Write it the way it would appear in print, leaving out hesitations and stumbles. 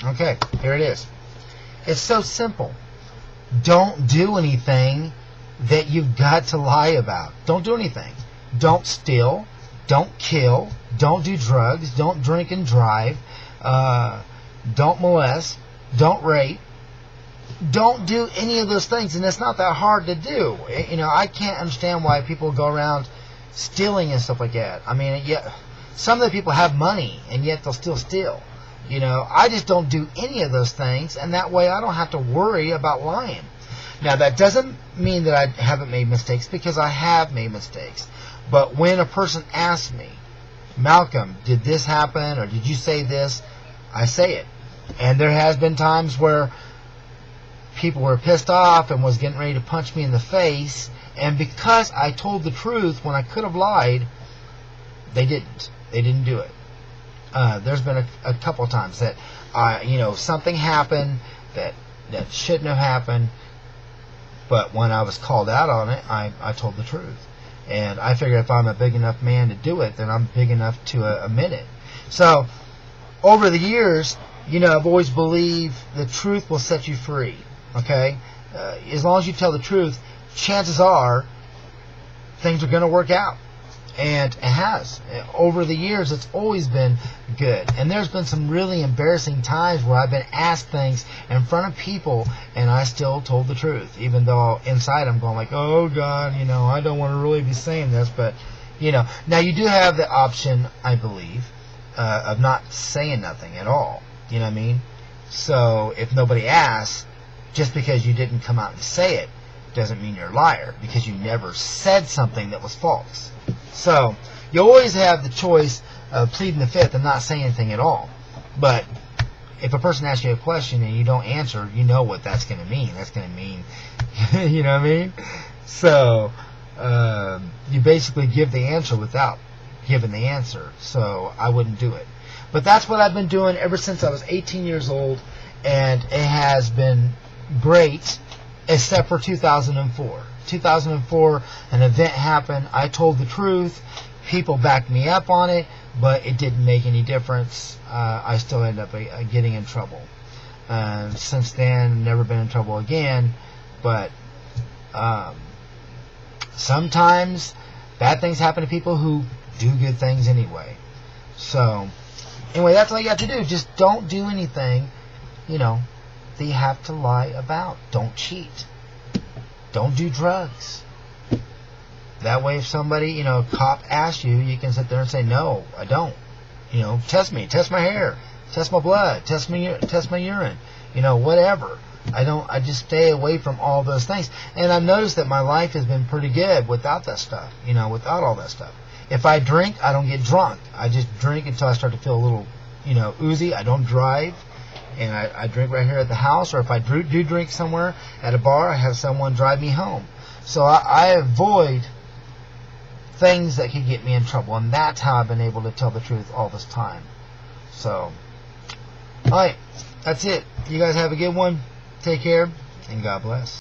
Okay, here it is. It's so simple. Don't do anything that you've got to lie about. Don't do anything. Don't steal. Don't kill. Don't do drugs. Don't drink and drive. Don't molest. Don't rape. Don't do any of those things, and it's not that hard to do. I can't understand why people go around stealing and stuff like that. I mean, yeah, some of the people have money, and yet they'll still steal. I just don't do any of those things, and that way I don't have to worry about lying. Now, that doesn't mean that I haven't made mistakes, because I have made mistakes. But when a person asks me, Malcolm, did this happen, or did you say this? I say it. And there has been times where people were pissed off and was getting ready to punch me in the face, and because I told the truth when I could have lied, they didn't. They didn't do it. There's been a couple times that something happened that shouldn't have happened, but when I was called out on it, I told the truth. And I figured if I'm a big enough man to do it, then I'm big enough to admit it. So over the years, I've always believed the truth will set you free. Okay? As long as you tell the truth, chances are things are going to work out. And it has. Over the years, it's always been good. And there's been some really embarrassing times where I've been asked things in front of people, and I still told the truth, even though inside I'm going like, oh, God, I don't want to really be saying this. But, now you do have the option, I believe, of not saying nothing at all. You know what I mean? So if nobody asks, just because you didn't come out and say it doesn't mean you're a liar, because you never said something that was false. So you always have the choice of pleading the fifth and not saying anything at all. But if a person asks you a question and you don't answer, you know what that's going to mean. That's going to mean, you know what I mean? So you basically give the answer without giving the answer. So I wouldn't do it. But that's what I've been doing ever since I was 18 years old, and it has been great, except for 2004. 2004, an event happened. I told the truth. People backed me up on it, but it didn't make any difference. I still ended up getting in trouble. Since then, never been in trouble again. But sometimes bad things happen to people who do good things anyway. So anyway, that's all you have to do. Just don't do anything, that you have to lie about. Don't cheat. Don't do drugs. That way, if somebody, a cop asks you, you can sit there and say, no, I don't. Test me, test my hair, test my blood, test my urine, whatever. I just stay away from all those things. And I've noticed that my life has been pretty good without that stuff, without all that stuff. If I drink, I don't get drunk. I just drink until I start to feel a little, oozy. I don't drive. And I drink right here at the house, or if I do drink somewhere at a bar, I have someone drive me home. So I avoid things that could get me in trouble, and that's how I've been able to tell the truth all this time. So, alright, that's it. You guys have a good one. Take care, and God bless.